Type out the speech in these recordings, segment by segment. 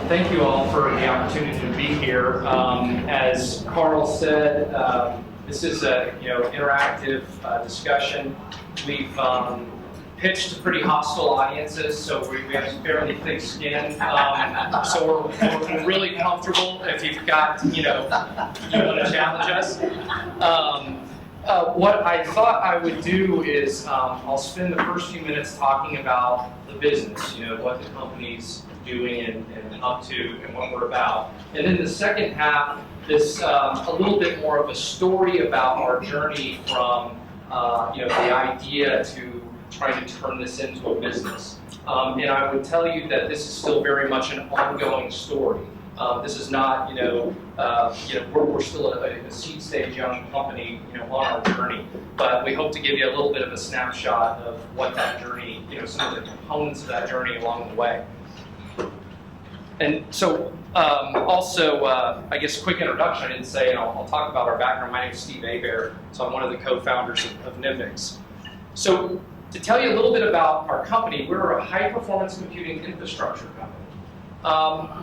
Thank you all for the opportunity to be here. As Carl said, this is a interactive discussion. We've pitched to pretty hostile audiences, so we have fairly thick skin. So we're really comfortable if you've got you want to challenge us. What I thought I would do is I'll spend the first few minutes talking about the business, what the company's doing and up to and what we're about. And then the second half is a little bit more of a story about our journey from the idea to trying to turn this into a business. And I would tell you that this is still very much an ongoing story. This is not, we're still a seed stage young company, on our journey. But we hope to give you a little bit of a snapshot of what that journey, some of the components of that journey along the way. And so, also, I guess, quick introduction. I didn't say, and I'll talk about our background. My name is Steve Hebert, so I'm one of the co-founders of Nimbix. So, to tell you a little bit about our company, we're a high-performance computing infrastructure company.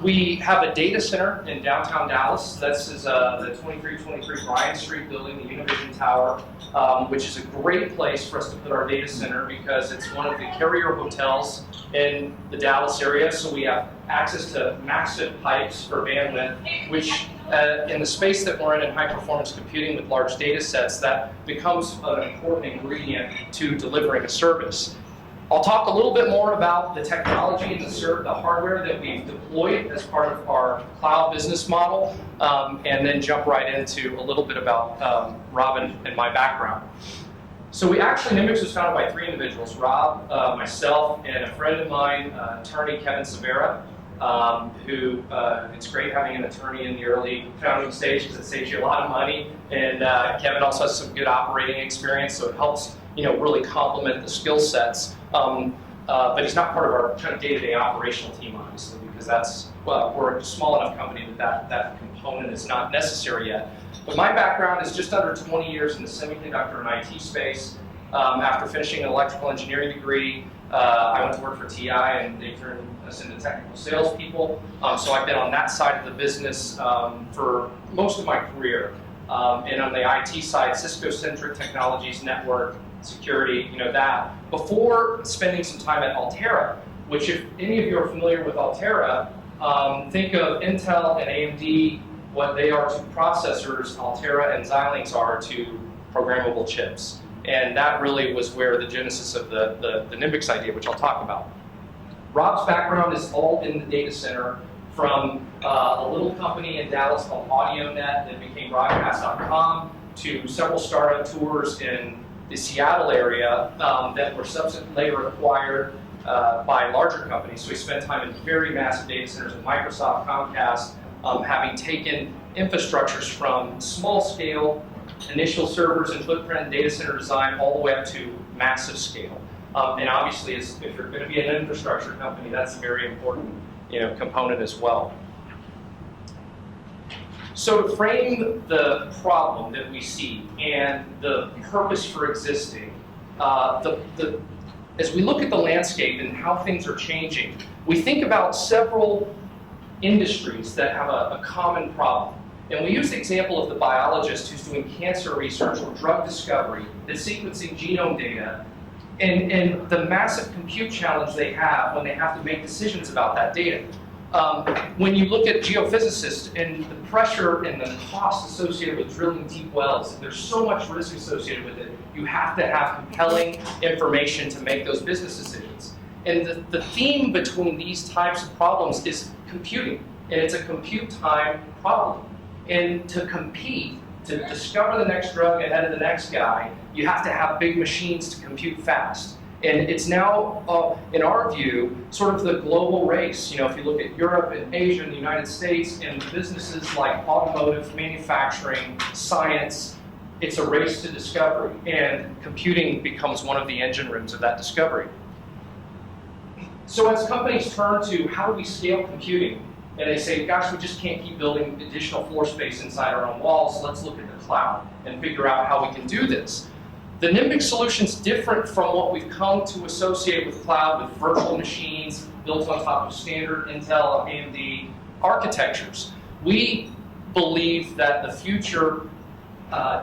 We have a data center in downtown Dallas. This is the 2323 Bryant Street building, the Univision Tower, which is a great place for us to put our data center because it's one of the carrier hotels in the Dallas area. So we have access to massive pipes for bandwidth, which in the space that we're in high-performance computing with large data sets, that becomes an important ingredient to delivering a service. I'll talk a little bit more about the technology and the hardware that we've deployed as part of our cloud business model, and then jump right into a little bit about Rob and my background. So Nimbix was founded by three individuals, Rob, myself, and a friend of mine, attorney Kevin Severa, who it's great having an attorney in the early founding stage because it saves you a lot of money. And Kevin also has some good operating experience, so it helps really complement the skill sets. But he's not part of our kind of day-to-day operational team, obviously, because we're a small enough company that component is not necessary yet. But my background is just under 20 years in the semiconductor and IT space. After finishing an electrical engineering degree, I went to work for TI, and they turned us into technical salespeople. So I've been on that side of the business for most of my career. And on the IT side, Cisco-centric technologies, network, security, that. Before spending some time at Altera, which if any of you are familiar with Altera, think of Intel and AMD, what they are to processors, Altera and Xilinx are to programmable chips. And that really was where the genesis of the Nimbix idea, which I'll talk about. Rob's background is all in the data center, from a little company in Dallas called AudioNet that became broadcast.com to several startup tours in the Seattle area that were subsequently later acquired by larger companies. So we spent time in very massive data centers at Microsoft, Comcast, having taken infrastructures from small scale, initial servers and footprint data center design all the way up to massive scale. And obviously, if you're going to be an infrastructure company, that's a very important component as well. So to frame the problem that we see and the purpose for existing, as we look at the landscape and how things are changing, we think about several industries that have a common problem. And we use the example of the biologist who's doing cancer research or drug discovery that's sequencing genome data and the massive compute challenge they have when they have to make decisions about that data. When you look at geophysicists and the pressure and the cost associated with drilling deep wells, there's so much risk associated with it. You have to have compelling information to make those business decisions. And the theme between these types of problems is computing, and it's a compute time problem. And to compete, to discover the next drug ahead of the next guy, you have to have big machines to compute fast. And it's now, in our view, sort of the global race. If you look at Europe and Asia and the United States and businesses like automotive, manufacturing, science, it's a race to discovery. And computing becomes one of the engine rooms of that discovery. So as companies turn to how do we scale computing, and they say, gosh, we just can't keep building additional floor space inside our own walls, let's look at the cloud and figure out how we can do this. The Nimbix solution's different from what we've come to associate with cloud, with virtual machines built on top of standard Intel and AMD architectures. We believe that the future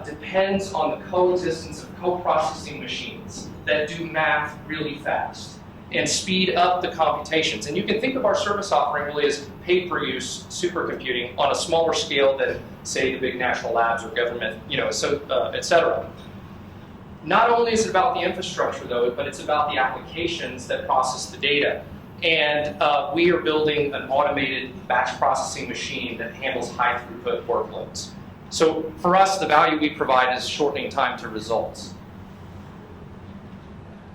depends on the coexistence of co-processing machines that do math really fast and speed up the computations. And you can think of our service offering really as pay-per-use supercomputing on a smaller scale than, say, the big national labs or government, et cetera. Not only is it about the infrastructure, though, but it's about the applications that process the data. And we are building an automated batch processing machine that handles high-throughput workloads. So for us, the value we provide is shortening time to results.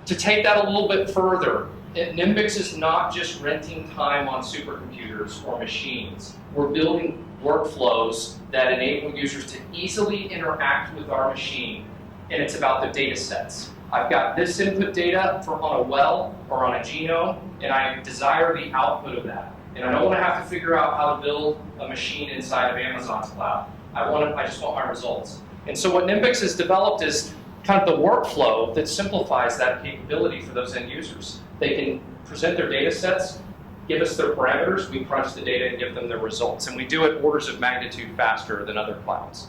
To take that a little bit further, Nimbix is not just renting time on supercomputers or machines. We're building workflows that enable users to easily interact with our machine, and it's about the data sets. I've got this input data on a well or on a genome, and I desire the output of that. And I don't want to have to figure out how to build a machine inside of Amazon's cloud. I just want my results. And so what Nimbix has developed is kind of the workflow that simplifies that capability for those end users. They can present their data sets, give us their parameters, we crunch the data and give them their results. And we do it orders of magnitude faster than other clouds.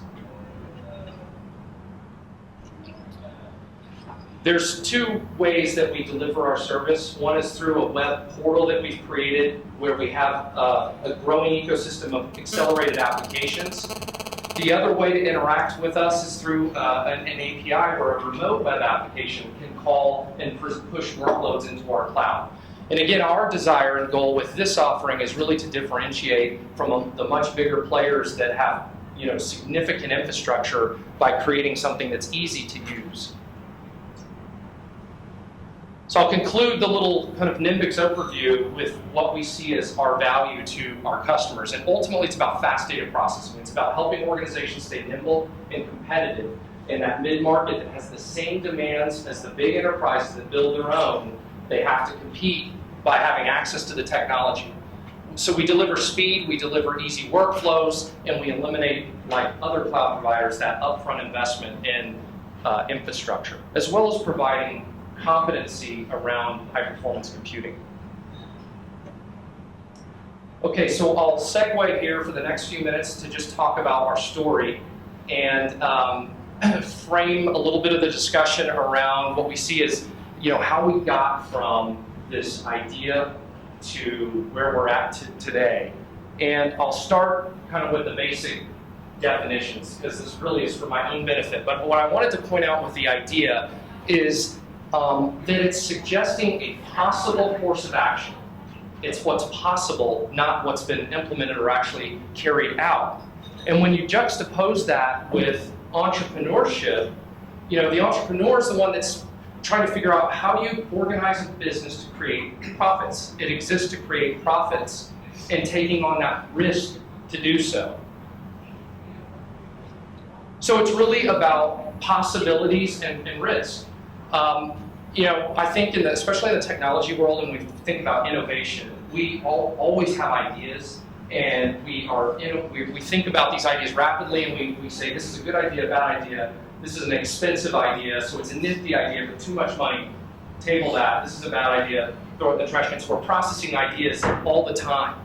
There's two ways that we deliver our service. One is through a web portal that we've created where we have a growing ecosystem of accelerated applications. The other way to interact with us is through an API where a remote web application can call and push workloads into our cloud. And again, our desire and goal with this offering is really to differentiate from the much bigger players that have significant infrastructure by creating something that's easy to use. So I'll conclude the little kind of Nimbix overview with what we see as our value to our customers. And ultimately, it's about fast data processing. It's about helping organizations stay nimble and competitive in that mid-market that has the same demands as the big enterprises that build their own. They have to compete by having access to the technology. So we deliver speed, we deliver easy workflows, and we eliminate, like other cloud providers, that upfront investment in infrastructure, as well as providing competency around high-performance computing. Okay, so I'll segue here for the next few minutes to just talk about our story and frame a little bit of the discussion around what we see as, how we got from this idea to where we're at today. And I'll start kind of with the basic definitions, because this really is for my own benefit. But what I wanted to point out with the idea is that it's suggesting a possible course of action. It's what's possible, not what's been implemented or actually carried out. And when you juxtapose that with entrepreneurship, the entrepreneur is the one that's trying to figure out how do you organize a business to create profits. It exists to create profits and taking on that risk to do so. So it's really about possibilities and risk. I think especially in the technology world, and we think about innovation, we always have ideas, and we think about these ideas rapidly, and we say, this is a good idea, a bad idea, this is an expensive idea, so it's a nifty idea, but too much money, table that, this is a bad idea, throw it in the trash can. So we're processing ideas all the time.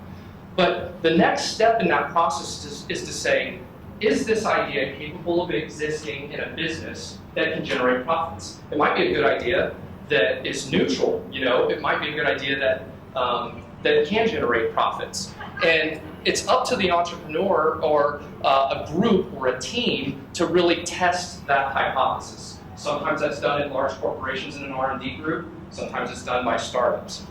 But the next step in that process is to say, is this idea capable of existing in a business that can generate profits? It might be a good idea that is neutral. It might be a good idea that can generate profits. And it's up to the entrepreneur or a group or a team to really test that hypothesis. Sometimes that's done in large corporations in an R&D group. Sometimes it's done by startups.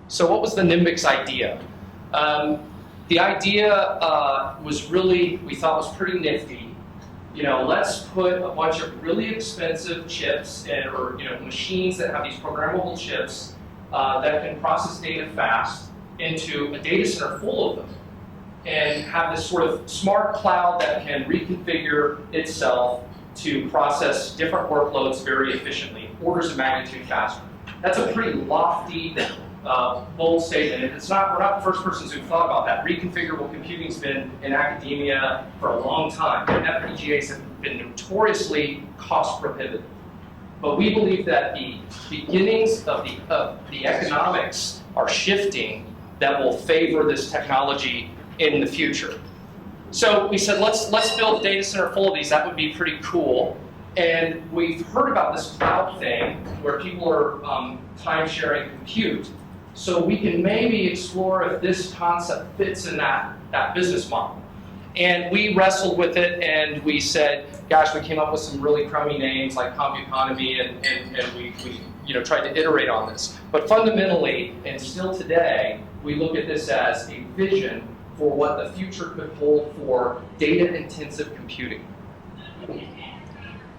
So what was the Nimbix idea? The idea was really, we thought was pretty nifty. Let's put a bunch of really expensive chips or machines that have these programmable chips that can process data fast into a data center full of them, and have this sort of smart cloud that can reconfigure itself to process different workloads very efficiently, orders of magnitude faster. That's a pretty lofty bold statement. And we're not the first persons who've thought about that. Reconfigurable computing's been in academia for a long time. And FPGAs have been notoriously cost prohibitive. But we believe that the beginnings of the economics are shifting that will favor this technology in the future. So we said, let's build a data center full of these. That would be pretty cool. And we've heard about this cloud thing where people are time-sharing compute. So we can maybe explore if this concept fits in that business model. And we wrestled with it, and we said, gosh, we came up with some really crummy names like Compuconomy, and we tried to iterate on this. But fundamentally, and still today, we look at this as a vision for what the future could hold for data-intensive computing.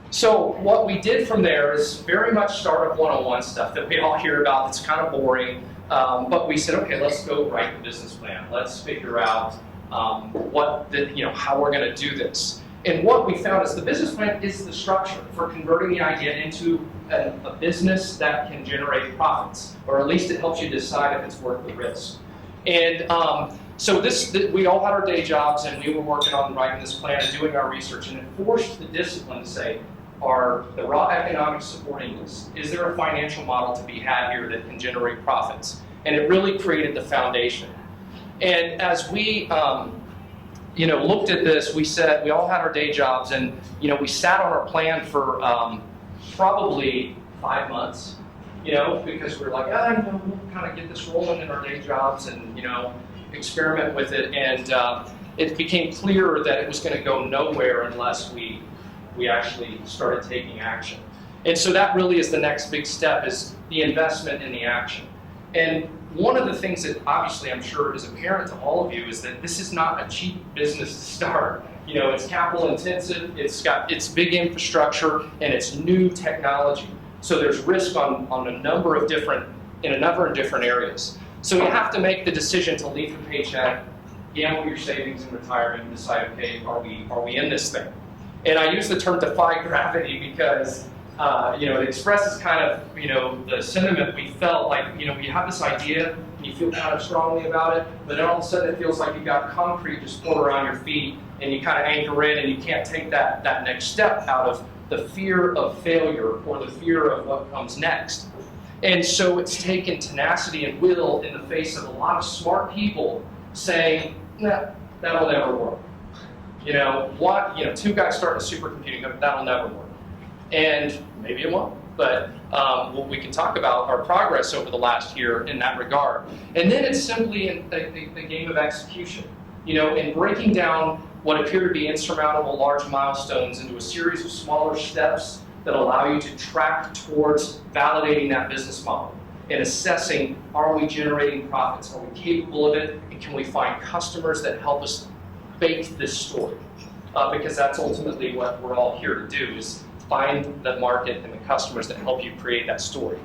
So what we did from there is very much startup 101 stuff that we all hear about that's kind of boring. But we said, okay, let's go write the business plan. Let's figure out how we're going to do this. And what we found is the business plan is the structure for converting the idea into a business that can generate profits, or at least it helps you decide if it's worth the risk. And so we all had our day jobs, and we were working on writing this plan and doing our research, and it forced the discipline to say, are the raw economics supporting this? Is there a financial model to be had here that can generate profits? And it really created the foundation. And as we looked at this, we said, we all had our day jobs, and we sat on our plan for probably 5 months, because we were like, we'll kind of get this rolling in our day jobs and, experiment with it. And it became clear that it was going to go nowhere unless we actually started taking action. And so that really is the next big step, is the investment in the action. And one of the things that obviously I'm sure is apparent to all of you is that this is not a cheap business to start. It's capital intensive, it's big infrastructure, and it's new technology. So there's risk on a number of different areas. So you have to make the decision to leave the paycheck, gamble your savings in retirement, and decide, okay, are we in this thing? And I use the term defy gravity because it expresses kind of the sentiment we felt like you have this idea and you feel kind of strongly about it, but then all of a sudden it feels like you've got concrete just poured around your feet and you kind of anchor in and you can't take that next step out of the fear of failure or the fear of what comes next. And so it's taken tenacity and will in the face of a lot of smart people saying, nah, that'll never work. Two guys starting a supercomputing, that'll never work. And maybe it won't, but we can talk about our progress over the last year in that regard. And then it's simply a game of execution, in breaking down what appear to be insurmountable large milestones into a series of smaller steps that allow you to track towards validating that business model and assessing, are we generating profits? Are we capable of it? And can we find customers that help us bake this story? Because that's ultimately what we're all here to do, is find the market and the customers that help you create that story.